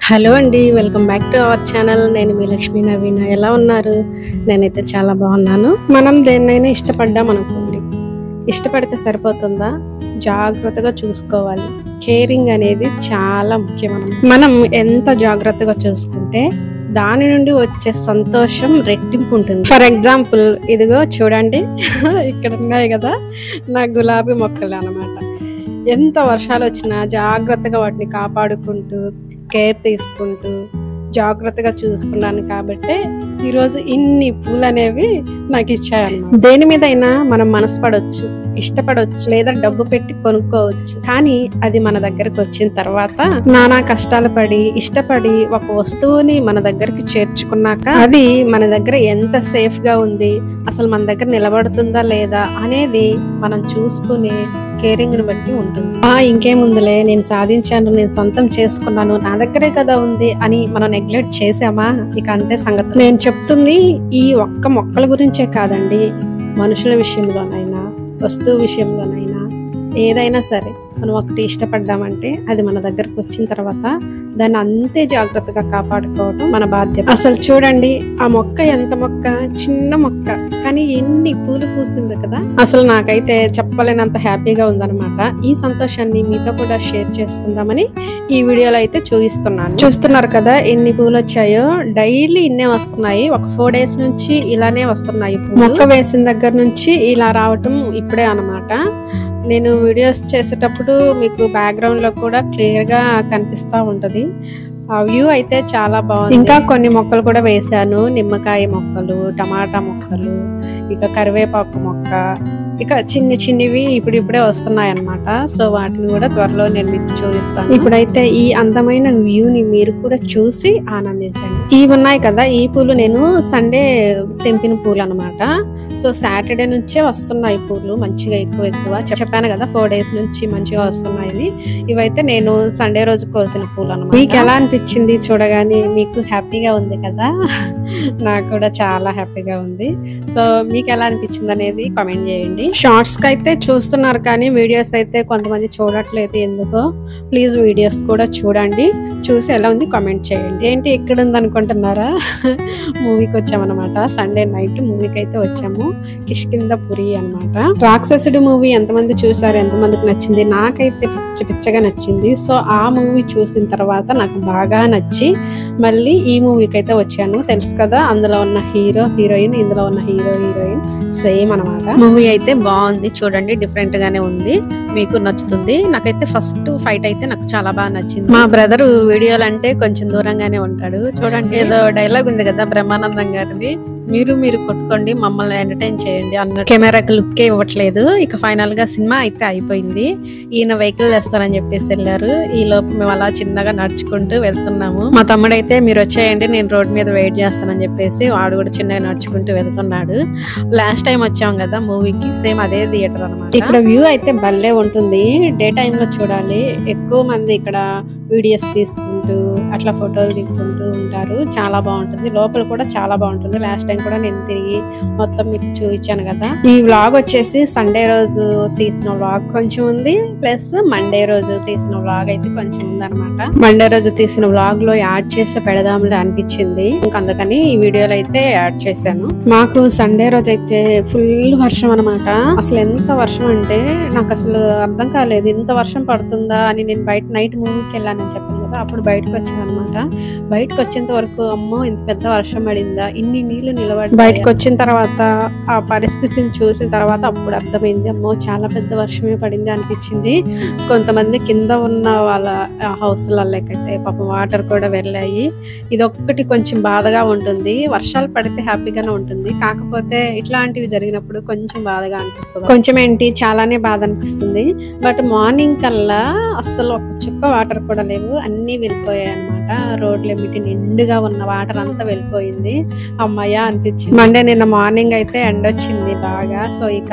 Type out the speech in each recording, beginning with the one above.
Hello అండి, welcome back to our channel. నేను మీ లక్ష్మీ నవీన. ఎలా ఉన్నారు? నేనైతే చాలా బాగున్నాను. మనం దేన్నైనా ఇష్టపడ్డాం అనుకోండి, ఇష్టపడితే సరిపోతుందా? జాగ్రత్తగా చూసుకోవాలి. కేరింగ్ అనేది చాలా ముఖ్యం. మనం ఎంత జాగ్రత్తగా చూసుకుంటే దాని నుండి వచ్చే సంతోషం రెట్టింపు ఉంటుంది. ఫర్ ఎగ్జాంపుల్, ఇదిగో చూడండి, ఇక్కడ ఉన్నాయి కదా నా గులాబీ మొక్కలు అన్నమాట. ఎంత వర్షాలు వచ్చినా జాగ్రత్తగా వాటిని కాపాడుకుంటూ కేర్ తీసుకుంటూ జాగ్రత్తగా చూసుకున్నాను కాబట్టి ఈరోజు ఇన్ని పూలు అనేవి నాకు ఇచ్చాయన్నమాట. దేని మీదైనా మనం మనసు పడవచ్చు, ఇష్టపడవచ్చు, లేదా డబ్బు పెట్టి కొనుక్కోవచ్చు. కానీ అది మన దగ్గరకు వచ్చిన తర్వాత నానా కష్టాలు పడి ఇష్టపడి ఒక వస్తువుని మన దగ్గరికి చేర్చుకున్నాక అది మన దగ్గర ఎంత సేఫ్ గా ఉంది, అసలు మన దగ్గర నిలబడుతుందా లేదా అనేది మనం చూసుకునే కేరింగ్ ని బట్టి ఉంటుంది. ఇంకేముందులే, నేను సాధించాను, నేను సొంతం చేసుకున్నాను, నా దగ్గరే కదా ఉంది అని మనం నెగ్లెక్ట్ చేసామా, ఇక అంతే సంగతి. నేను చెప్తుంది ఈ ఒక్క మొక్కల గురించే కాదండి, మనుషుల విషయంలోనైనా వస్తువు విషయంలోనైనా ఏదైనా సరే మనం ఒకటి ఇష్టపడ్డామంటే అది మన దగ్గరకు వచ్చిన తర్వాత దాన్ని అంతే జాగ్రత్తగా కాపాడుకోవడం మన బాధ్యత. అసలు చూడండి, ఆ మొక్క ఎంత మొక్క, చిన్న మొక్క, కానీ ఎన్ని పూలు పూసింది కదా. అసలు నాకైతే చెప్పలేనంత హ్యాపీగా ఉందన్నమాట. ఈ సంతోషాన్ని మీతో కూడా షేర్ చేసుకుందామని ఈ వీడియోలో అయితే చూపిస్తున్నాను. చూస్తున్నారు కదా ఎన్ని పూలు వచ్చాయో. డైలీ ఇన్నే వస్తున్నాయి. ఒక 4 days నుంచి ఇలానే వస్తున్నాయి. మొక్క వేసిన దగ్గర నుంచి ఇలా రావటం ఇప్పుడే అన్నమాట. నేను వీడియోస్ చేసేటప్పుడు మీకు బ్యాక్గ్రౌండ్ లో కూడా క్లియర్ గా కనిపిస్తూ ఉంటది. ఆ వ్యూ అయితే చాలా బాగుంది. ఇంకా కొన్ని మొక్కలు కూడా వేసాను. నిమ్మకాయ మొక్కలు, టమాటా మొక్కలు, ఇక కరివేపాకు మొక్క, ఇక చిన్నవి ఇప్పుడిప్పుడే వస్తున్నాయి అన్నమాట. సో వాటిని కూడా త్వరలో నేను మీకు చూపిస్తాను. ఇప్పుడైతే ఈ అందమైన వ్యూని మీరు కూడా చూసి ఆనందించండి. ఇవి ఉన్నాయి కదా, ఈ పూలు నేను సండే తెంపిన పూలు అన్నమాట. సో సాటర్డే నుంచే వస్తున్నాయి పూలు మంచిగా ఎక్కువ చెప్పాను కదా, 4 days నుంచి మంచిగా వస్తున్నాయి. ఇవైతే నేను సండే రోజు కోసిన పూలు అన్నమాట. మీకు ఎలా అనిపించింది చూడగానే? మీకు హ్యాపీగా ఉంది కదా? నాకు కూడా చాలా హ్యాపీగా ఉంది. సో మీకు ఎలా అనిపించింది అనేది కామెంట్ చేయండి. షార్ట్స్ కి అయితే చూస్తున్నారు కానీ వీడియోస్ అయితే కొంతమంది చూడట్లేదు ఎందుకో. ప్లీజ్ వీడియోస్ కూడా చూడండి, చూసి ఎలా ఉంది కామెంట్ చేయండి. ఏంటి ఇక్కడ ఉంది అనుకుంటున్నారా? మూవీకి వచ్చామన్నమాట. సండే నైట్ మూవీకి అయితే వచ్చాము. కిష్కింధపురి అన్నమాట. రాక్షసుడు మూవీ ఎంతమంది చూసారు, ఎంతమందికి నచ్చింది? నాకైతే పిచ్చగా నచ్చింది. సో ఆ మూవీ చూసిన తర్వాత నాకు బాగా నచ్చి మళ్ళీ ఈ మూవీకి అయితే వచ్చాను. తెలుసు కదా, అందులో ఉన్న హీరో హీరోయిన్, ఇందులో ఉన్న హీరోయిన్ సేమ్ అన్నమాట. మూవీ అయితే బాగుంది, చూడండి, డిఫరెంట్ గానే ఉంది, మీకు నచ్చుతుంది. నాకైతే ఫస్ట్ ఫైట్ అయితే నాకు చాలా బాగా నచ్చింది. మా బ్రదర్ వీడియోలు అంటే కొంచెం దూరంగానే ఉంటాడు. చూడండి, ఏదో డైలాగ్ ఉంది కదా బ్రహ్మానందం గారిది, మీరు కొట్టుకోండి, మమ్మల్ని ఎంటర్టైన్ చేయండి అన్న. కెమెరాకి లుక్కే ఇవ్వట్లేదు. ఇక ఫైనల్ గా సినిమా అయితే అయిపోయింది. ఈయన వెహికల్ చేస్తారని చెప్పేసి వెళ్ళారు. ఈ లోపు మేము అలా చిన్నగా నడుచుకుంటూ వెళ్తున్నాము. మా తమ్ముడు అయితే మీరు వచ్చేయండి, నేను రోడ్ మీద వెయిట్ చేస్తానని చెప్పేసి వాడు కూడా చిన్నగా నడుచుకుంటూ వెళ్తున్నాడు. లాస్ట్ టైం వచ్చాం కదా మూవీకి, సేమ్ అదే థియేటర్ అన్నమాట. ఇక్కడ వ్యూ అయితే భలే ఉంటుంది. డే టైమ్ లో చూడాలి. ఎక్కువ మంది ఇక్కడ వీడియోస్ తీసుకుంటూ అట్లా ఫోటోలు తీసుకుంటూ ఉంటారు. చాలా బాగుంటుంది. లోపల కూడా చాలా బాగుంటుంది. లాస్ట్ టైం కూడా నేను తిరిగి మొత్తం మీకు చూపించాను కదా. ఈ వ్లాగ్ వచ్చేసి సండే రోజు తీసిన వ్లాగ్ కొంచెం ఉంది, ప్లస్ మండే రోజు తీసిన వ్లాగ్ అయితే కొంచెం ఉంది అనమాట. మండే రోజు తీసిన వ్లాగ్ లో యాడ్ చేసి పెడదాంలే అనిపించింది, ఇంకా అందుకని ఈ వీడియోలో అయితే యాడ్ చేశాను. మాకు సండే రోజు అయితే ఫుల్ వర్షం అనమాట. అసలు ఎంత వర్షం అంటే నాకు అసలు అర్థం కాలేదు, ఇంత వర్షం పడుతుందా అని. నేను బయట నైట్ మూవీకి వెళ్ళానని చెప్పాను కదా, అప్పుడు బయటకు వచ్చాను అనమాట. బయటకు వచ్చేంత వరకు అమ్మో ఇంత పెద్ద వర్షం పడిందా, ఇన్ని నీళ్లు నిలబడి. బయటకు వచ్చిన తర్వాత ఆ పరిస్థితిని చూసిన తర్వాత అప్పుడు అర్థమైంది, అమ్మో చాలా పెద్ద వర్షమే పడింది అనిపించింది. కొంతమంది కింద ఉన్న వాళ్ళ హౌస్లకైతే పాపం వాటర్ కూడా వెళ్ళాయి. ఇదొక్కటి కొంచెం బాధగా ఉంటుంది. వర్షాలు పడితే హ్యాపీగానే ఉంటుంది, కాకపోతే ఇట్లాంటివి జరిగినప్పుడు కొంచెం బాధగా అనిపిస్తుంది. కొంచెం ఏంటి, చాలానే బాధ అనిపిస్తుంది. బట్ మార్నింగ్ కల్లా అసలు ఒక చుక్క వాటర్ కూడా లేవు, అన్ని వెళ్ళిపోయాయి అనమాట. రోడ్లు ఎమ్మిటి నిండుగా ఉన్న వాటర్ అంతా వెళ్ళిపోయింది. అమ్మయ్య అనిపించింది. మండే నిన్న మార్నింగ్ అయితే ఎండ వచ్చింది బాగా. సో ఇక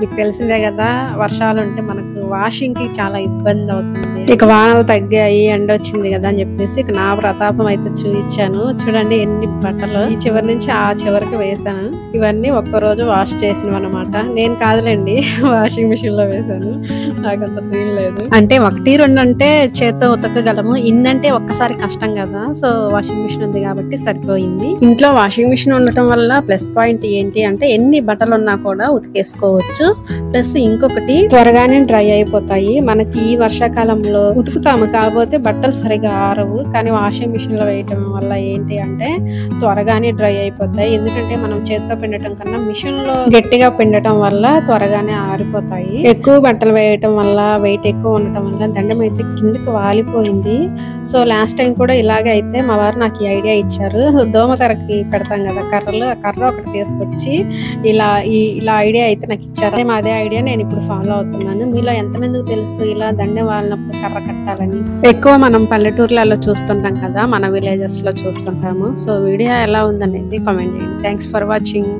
మీకు తెలిసిందే కదా, వర్షాలు ఉంటే మనకు వాషింగ్ కి చాలా ఇబ్బంది అవుతుంది. ఇక వానలు తగ్గాయి, ఎండ వచ్చింది కదా అని చెప్పేసి ఇక నా ప్రతాపం అయితే చూపించాను. చూడండి ఎన్ని బట్టలు ఈ చివరి నుంచి ఆ చివరికి వేసాను. ఇవన్నీ ఒక్కరోజు వాష్ చేసినవి అనమాట. నేను కాదులేండి, వాషింగ్ మిషన్ లో వేసాను. నాకంత సీన్ లేదు. అంటే 1-2 అంటే చేత్తో ఉతకగలము, ఇన్నంటే ఒక్కసారి కష్టం కదా. సో వాషింగ్ మిషన్ ఉంది కాబట్టి సరిపోయింది. ఇంట్లో వాషింగ్ మిషన్ ఉండటం వల్ల ప్లస్ పాయింట్ ఏంటి అంటే ఎన్ని బట్టలు ఉన్నా కూడా ఉతికేసుకోవచ్చు. ప్లస్ ఇంకొకటి త్వరగానే డ్రై అయిపోతాయి. మనకి ఈ వర్షాకాలంలో ఉతుకుతాము, కాకపోతే బట్టలు సరిగా ఆరవు. కానీ వాషింగ్ మిషన్ లో వేయటం వల్ల ఏంటి అంటే త్వరగానే డ్రై అయిపోతాయి. ఎందుకంటే మనం చేత్తో పిండటం కన్నా మిషన్ లో గట్టిగా పిండటం వల్ల త్వరగానే ఆరిపోతాయి. ఎక్కువ బట్టలు వేయటం వల్ల, వెయిట్ ఎక్కువ ఉండటం వల్ల దండం అయితే కిందకి వాలిపోయింది. సో లాస్ట్ టైం కూడా ఇలాగే అయితే మా వారు నాకు ఈ ఐడియా ఇచ్చారు. దోమ తెరకి పెడతాం కదా కర్రలు, ఆ కర్ర ఒకటి తీసుకొచ్చి ఇలా ఐడియా అయితే నాకు ఇచ్చారు. అదే ఐడియా నేను ఇప్పుడు ఫాలో అవుతున్నాను. మీలో ఎంతమందికి తెలుసు ఇలా దండం వాలినప్పుడు కర్ర కట్టాలని? ఎక్కువ మనం పల్లెటూర్లలో చూస్తుంటాం కదా, మన విలేజెస్ లో చూస్తుంటాము. సో వీడియో ఎలా ఉందనేది కామెంట్ చేయండి. Thanks for watching.